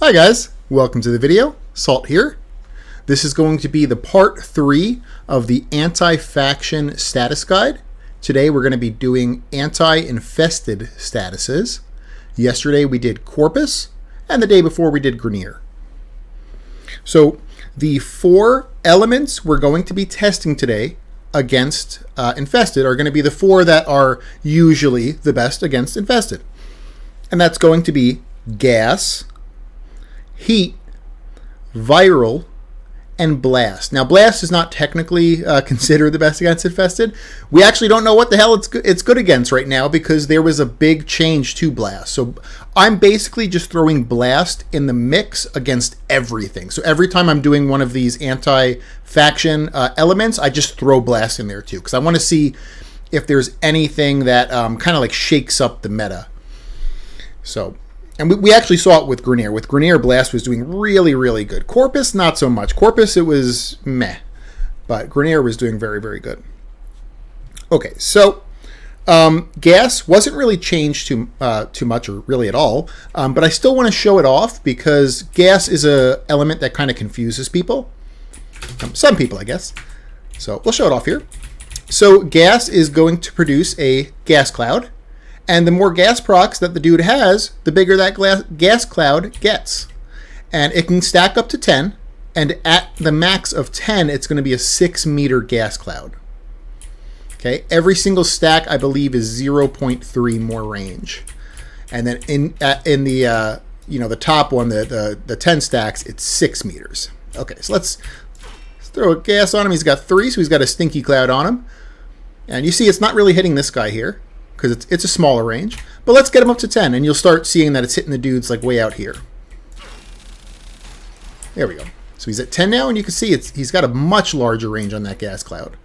Hi guys, welcome to the video. Salt here. This is going to be the part 3 of the anti-faction status guide. Today we're going to be doing anti-infested statuses. Yesterday we did Corpus, and the day before we did Grenier. So the 4 elements we're going to be testing today against infested are going to be the 4 that are usually the best against infested. And that's going to be gas, heat, viral, and blast. Now, blast is not technically considered the best against infested. We actually don't know what the hell it's good against right now because there was a big change to blast. So I'm basically just throwing blast in the mix against everything. So every time I'm doing one of these anti-faction elements, I just throw blast in there too because I want to see if there's anything that kind of like shakes up the meta. So, and we actually saw it with Grenier. With Grenier, blast was doing really, really good. Corpus, not so much. Corpus, it was meh. But Grenier was doing very, very good. Okay, so gas wasn't really changed too much or really at all. But I still want to show it off because gas is an element that kind of confuses people. Some people, I guess. So we'll show it off here. So gas is going to produce a gas cloud. And the more gas procs that the dude has, the bigger that gas cloud gets. And it can stack up to 10. And at the max of 10, it's going to be a 6-meter gas cloud. Okay, every single stack, I believe, is 0.3 more range. And then in the the top one, the 10 stacks, it's 6 meters. Okay, so let's throw a gas on him. He's got 3, so he's got a stinky cloud on him. And you see, it's not really hitting this guy here, because it's a smaller range. But let's get him up to 10, and you'll start seeing that it's hitting the dudes like way out here. There we go. So he's at 10 now, and you can see he's got a much larger range on that gas cloud.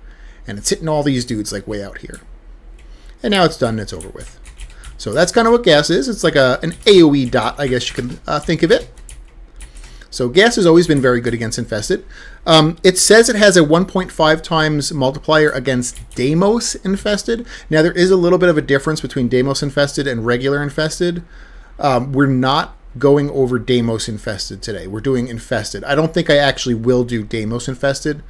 And it's hitting all these dudes like way out here. And now it's done, and it's over with. So that's kind of what gas is. It's like an AoE dot, I guess you can think of it. So gas has always been very good against infested. It says it has a 1.5 times multiplier against Deimos infested. Now there is a little bit of a difference between Deimos infested and regular infested. We're not going over Deimos infested today. We're doing infested. I don't think I actually will do Deimos infested.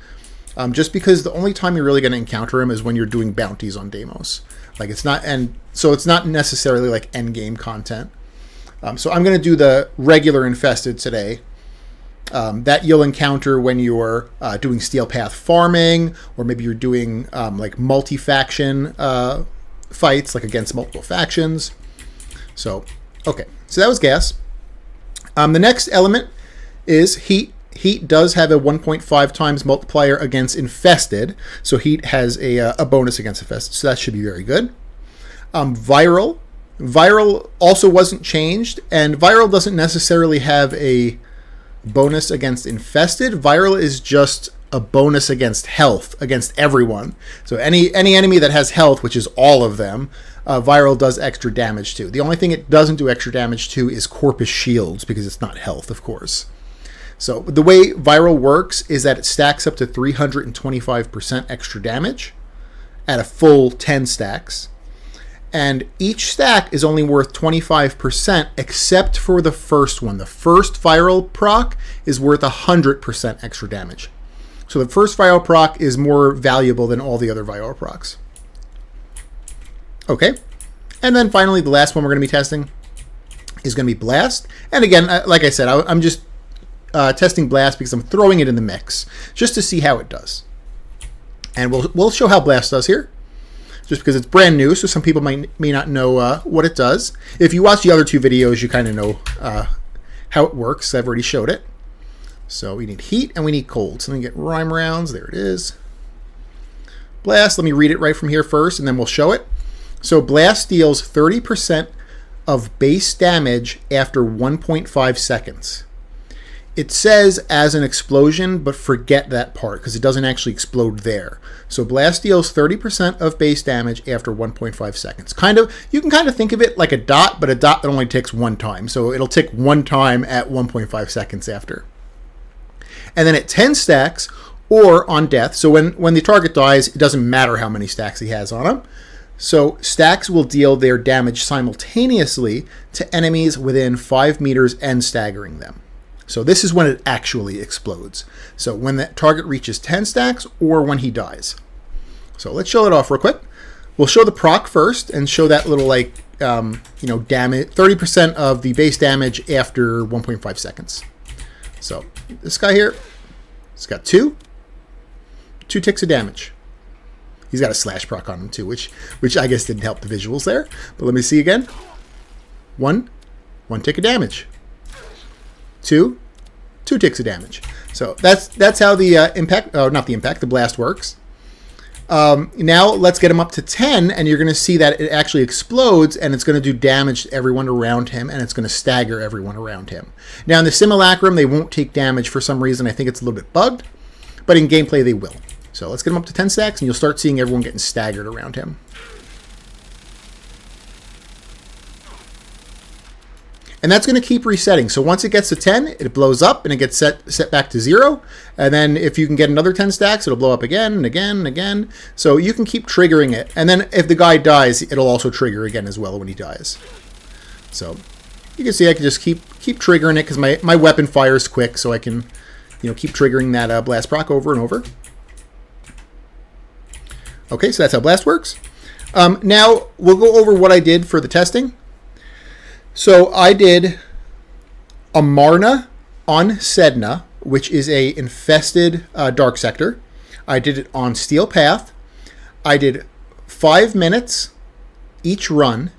Just because the only time you're really going to encounter him is when you're doing bounties on Deimos. Like it's not, and so it's not necessarily like end game content. So I'm going to do the regular infested today. That you'll encounter when you're doing steel path farming, or maybe you're doing like multi-faction fights, like against multiple factions. So, okay, so that was gas. The next element is heat. Heat does have a 1.5 times multiplier against infested, so heat has a bonus against infested, so that should be very good. Viral also wasn't changed, and viral doesn't necessarily have a bonus against infested. Viral is just a bonus against health, against everyone. So any enemy that has health, which is all of them, viral does extra damage to. The only thing it doesn't do extra damage to is Corpus shields, because it's not health, of course. So the way viral works is that it stacks up to 325% extra damage at a full 10 stacks. And each stack is only worth 25% except for the first one. The first viral proc is worth 100% extra damage. So the first viral proc is more valuable than all the other viral procs. Okay. And then finally, the last one we're going to be testing is going to be blast. And again, like I said, I'm just testing blast because I'm throwing it in the mix just to see how it does. And we'll show how blast does here, just because it's brand new, so some people may not know what it does. If you watch the other 2 videos, you kind of know how it works. I've already showed it. So we need heat and we need cold. So let me get rhyme rounds. There it is. Blast, let me read it right from here first, and then we'll show it. So blast deals 30% of base damage after 1.5 seconds. It says as an explosion, but forget that part because it doesn't actually explode there. So blast deals 30% of base damage after 1.5 seconds. You can kind of think of it like a dot, but a dot that only ticks 1 time. So it'll tick 1 time at 1.5 seconds after. And then at 10 stacks or on death. So when the target dies, it doesn't matter how many stacks he has on him. So stacks will deal their damage simultaneously to enemies within 5 meters and staggering them. So this is when it actually explodes. So when that target reaches 10 stacks or when he dies. So let's show it off real quick. We'll show the proc first and show that little damage, 30% of the base damage after 1.5 seconds. So this guy here, he's got 2 ticks of damage. He's got a slash proc on him too, which I guess didn't help the visuals there. But let me see again. 1 tick of damage. 2 ticks of damage. So that's how the the blast works. Now let's get him up to 10, and you're going to see that it actually explodes, and it's going to do damage to everyone around him, and it's going to stagger everyone around him. Now in the simulacrum, they won't take damage for some reason. I think it's a little bit bugged, but in gameplay they will. So let's get him up to 10 stacks, and you'll start seeing everyone getting staggered around him. And that's going to keep resetting. So once it gets to 10, it blows up and it gets set back to 0. And then if you can get another 10 stacks, it'll blow up again and again and again. So you can keep triggering it. And then if the guy dies, it'll also trigger again as well when he dies. So you can see I can just keep triggering it because my weapon fires quick, so I can keep triggering that blast proc over and over. Okay, so that's how blast works. Now we'll go over what I did for the testing. So I did Amarna on Sedna, which is a infested dark sector. I did it on Steel Path. I did 5 minutes each run,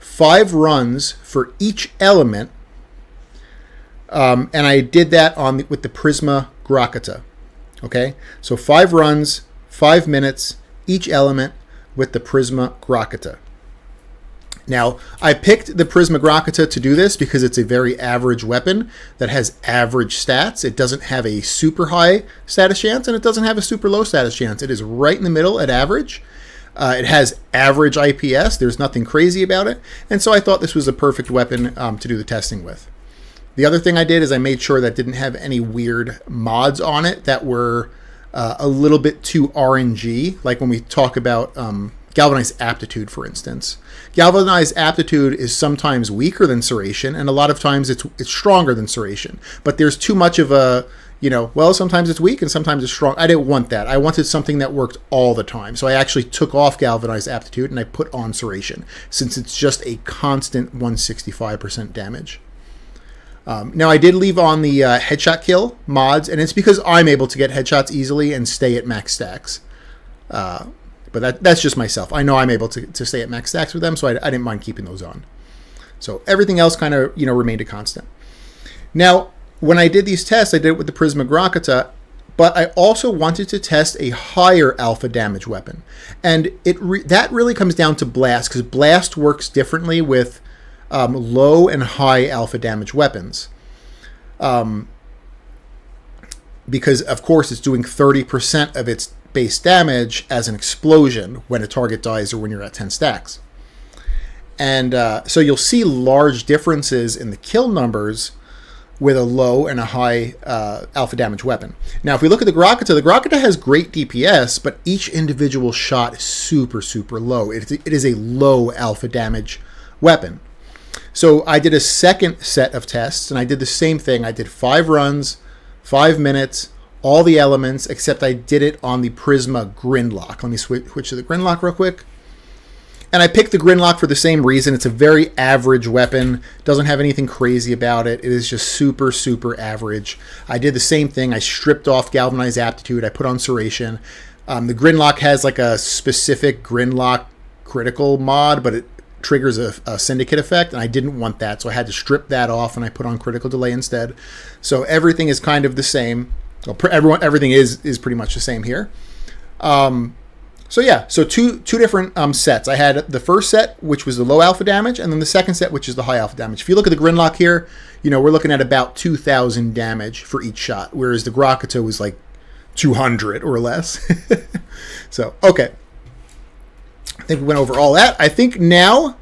5 runs for each element, and I did that with the Prisma Grakata. Okay, so 5 runs, 5 minutes each element with the Prisma Grakata. Now, I picked the Prisma Grakata to do this because it's a very average weapon that has average stats. It doesn't have a super high status chance, and it doesn't have a super low status chance. It is right in the middle at average. It has average IPS. There's nothing crazy about it. And so I thought this was a perfect weapon to do the testing with. The other thing I did is I made sure that didn't have any weird mods on it that were a little bit too RNG, like when we talk about Galvanized Aptitude, for instance. Galvanized Aptitude is sometimes weaker than Serration, and a lot of times it's stronger than Serration. But there's too much of a, sometimes it's weak and sometimes it's strong. I didn't want that. I wanted something that worked all the time. So I actually took off Galvanized Aptitude and I put on Serration, since it's just a constant 165% damage. Now, I did leave on the headshot kill mods, and it's because I'm able to get headshots easily and stay at max stacks. But that's just myself. I know I'm able to stay at max stacks with them, so I didn't mind keeping those on. So everything else kind of remained a constant. Now, when I did these tests, I did it with the Prisma Grakata, but I also wanted to test a higher alpha damage weapon. And that really comes down to Blast, because Blast works differently with low and high alpha damage weapons. Because, of course, it's doing 30% of its base damage as an explosion when a target dies or when you're at 10 stacks. And so you'll see large differences in the kill numbers with a low and a high alpha damage weapon. Now, if we look at the Grakata has great DPS, but each individual shot is super, super low. It is a low alpha damage weapon. So I did a second set of tests, and I did the same thing. I did 5 runs, 5 minutes, all the elements, except I did it on the Prisma Grinlock. Let me switch to the Grinlock real quick. And I picked the Grinlock for the same reason. It's a very average weapon. Doesn't have anything crazy about it. It is just super, super average. I did the same thing. I stripped off Galvanized Aptitude. I put on Serration. The Grinlock has like a specific Grinlock critical mod, but it triggers a syndicate effect, and I didn't want that, so I had to strip that off, and I put on critical delay instead. So everything is kind of the same. Well, everything is pretty much the same here. So yeah, so two different sets. I had the first set, which was the low alpha damage, and then the second set, which is the high alpha damage. If you look at the Grinlock here, we're looking at about 2,000 damage for each shot, whereas the Grakata was like 200 or less. So, okay. I think we went over all that. I think now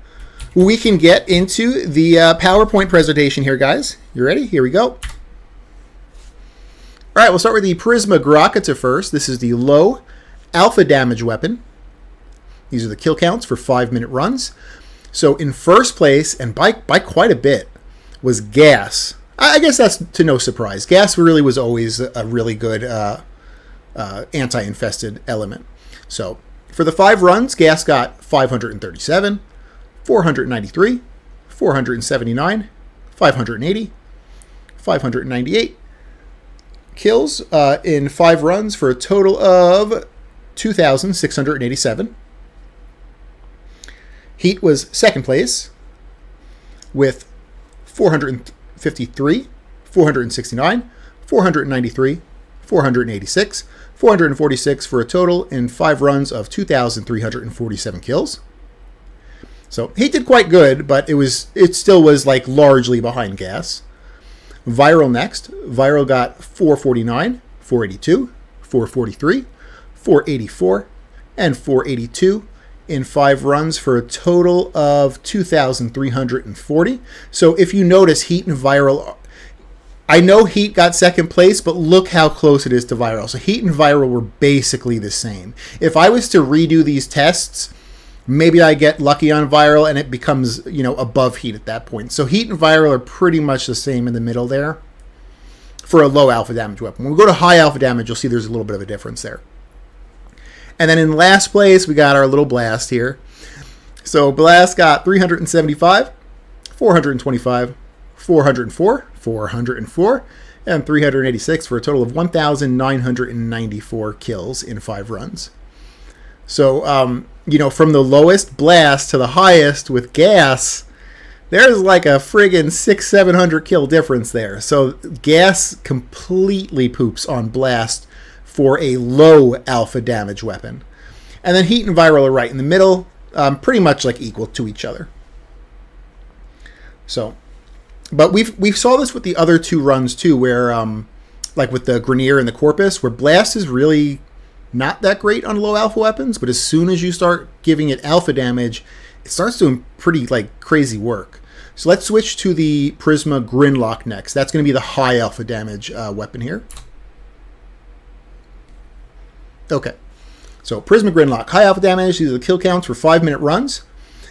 we can get into the PowerPoint presentation here, guys. You ready? Here we go. All right, we'll start with the Prisma Grakata first. This is the low alpha damage weapon. These are the kill counts for 5-minute runs. So in first place, and by quite a bit, was Gas. I guess that's to no surprise. Gas really was always a really good anti-infested element. So for the 5 runs, Gas got 537, 493, 479, 580, 598 kills in 5 runs for a total of 2,687. Heat was second place with 453, 469, 493, 486, 446 for a total in 5 runs of 2,347 kills. So Heat did quite good, but it still was like largely behind Gas. Viral next. Viral got 449, 482, 443, 484, and 482 in 5 runs for a total of 2,340. So if you notice, Heat and Viral, I know Heat got second place, but look how close it is to Viral. So Heat and Viral were basically the same. If I was to redo these tests, maybe I get lucky on Viral and it becomes, above Heat at that point. So Heat and Viral are pretty much the same in the middle there for a low alpha damage weapon. When we go to high alpha damage, you'll see there's a little bit of a difference there. And then in last place, we got our little Blast here. So Blast got 375, 425, 404, 404, and 386 for a total of 1,994 kills in 5 runs. So, from the lowest Blast to the highest with Gas, there's like a friggin' 600-700 kill difference there. So Gas completely poops on Blast for a low alpha damage weapon. And then Heat and Viral are right in the middle, pretty much like equal to each other. So, but we saw this with the other 2 runs too, where like with the Grenier and the Corpus, where Blast is really not that great on low alpha weapons, but as soon as you start giving it alpha damage, it starts doing pretty like crazy work. So let's switch to the Prisma Grinlock next. That's going to be the high alpha damage weapon here. Okay, so Prisma Grinlock, high alpha damage. These are the kill counts for 5-minute runs.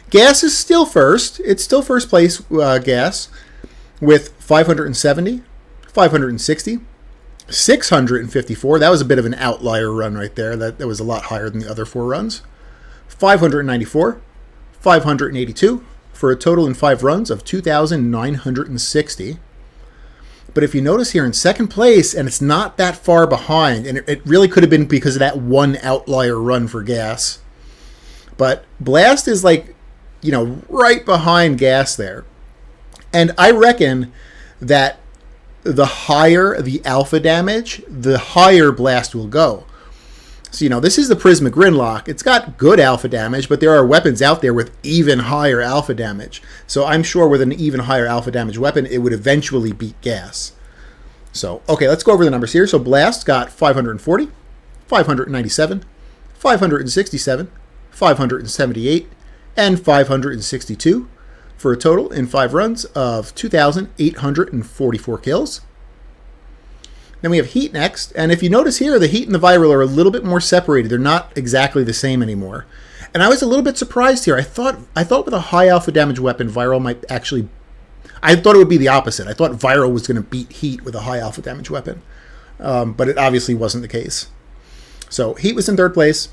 Gas is still first. It's still first place, Gas, with 570, 560, 654. That was a bit of an outlier run right there. That was a lot higher than the other 4 runs. 594, 582 for a total in 5 runs of 2,960. But if you notice here in second place, and it's not that far behind, and it really could have been because of that one outlier run for Gas. But Blast is like, right behind Gas there. And I reckon that the higher the alpha damage, the higher Blast will go. So, this is the Prisma Grinlock. It's got good alpha damage, but there are weapons out there with even higher alpha damage. So I'm sure with an even higher alpha damage weapon, it would eventually beat Gas. So, okay, let's go over the numbers here. So Blast got 540, 597, 567, 578, and 562 for a total in 5 runs of 2,844 kills. Then we have Heat next, and if you notice here, the Heat and the Viral are a little bit more separated. They're not exactly the same anymore. And I was a little bit surprised here. I thought with a high alpha damage weapon, Viral might actually... I thought it would be the opposite. I thought Viral was going to beat Heat with a high alpha damage weapon. But it obviously wasn't the case. So Heat was in third place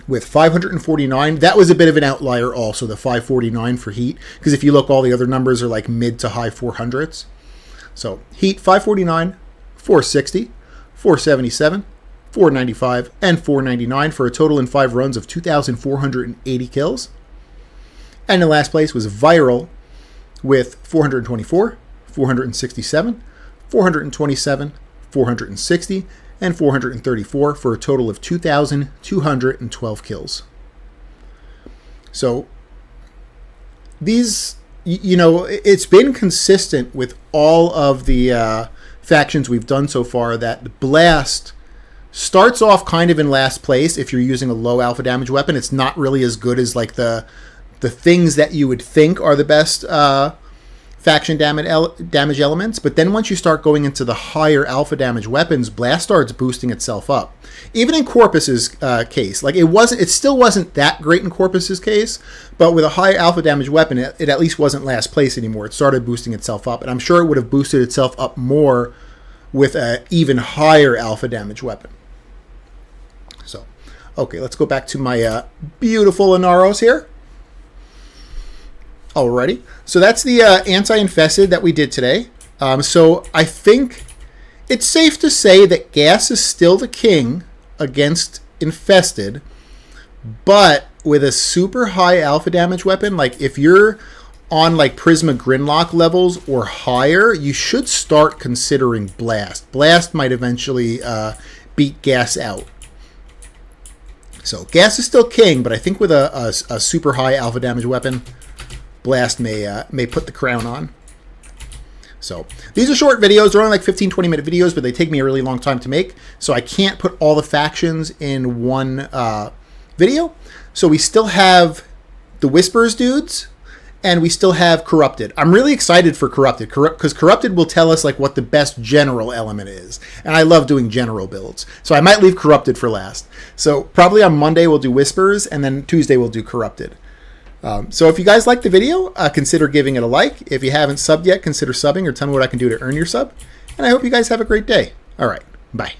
with 549. That was a bit of an outlier also, the 549 for Heat. Because if you look, all the other numbers are like mid to high 400s. So Heat 549, 460, 477, 495, and 499 for a total in 5 runs of 2,480 kills. And in last place was Viral with 424, 467, 427, 460, and 434 for a total of 2,212 kills. So these, it's been consistent with all of the factions we've done so far that Blast starts off kind of in last place if you're using a low alpha damage weapon. It's not really as good as like the things that you would think are the best faction damage elements, but then once you start going into the higher alpha damage weapons, blast starts boosting itself up. Even in Corpus's case, like it still wasn't that great in Corpus's case, but with a higher alpha damage weapon, it at least wasn't last place anymore. It started boosting itself up, and I'm sure it would have boosted itself up more with an even higher alpha damage weapon. So, okay, let's go back to my beautiful Inaros here. Alrighty, so that's the Anti-Infested that we did today. So I think it's safe to say that gas is still the king against Infested, but with a super high alpha damage weapon, like if you're on like Prisma Grinlock levels or higher, you should start considering Blast. Blast might eventually beat gas out. So gas is still king, but I think with a super high alpha damage weapon, Blast may put the crown on. So these are short videos. They're only like 15-20 minute videos, but they take me a really long time to make. So I can't put all the factions in one video. So we still have the Whispers dudes, and we still have Corrupted. I'm really excited for Corrupted, because Corrupted will tell us like what the best general element is. And I love doing general builds. So I might leave Corrupted for last. So probably on Monday we'll do Whispers, and then Tuesday we'll do Corrupted. So if you guys like the video, consider giving it a like. If you haven't subbed yet, consider subbing or tell me what I can do to earn your sub. And I hope you guys have a great day. All right, bye.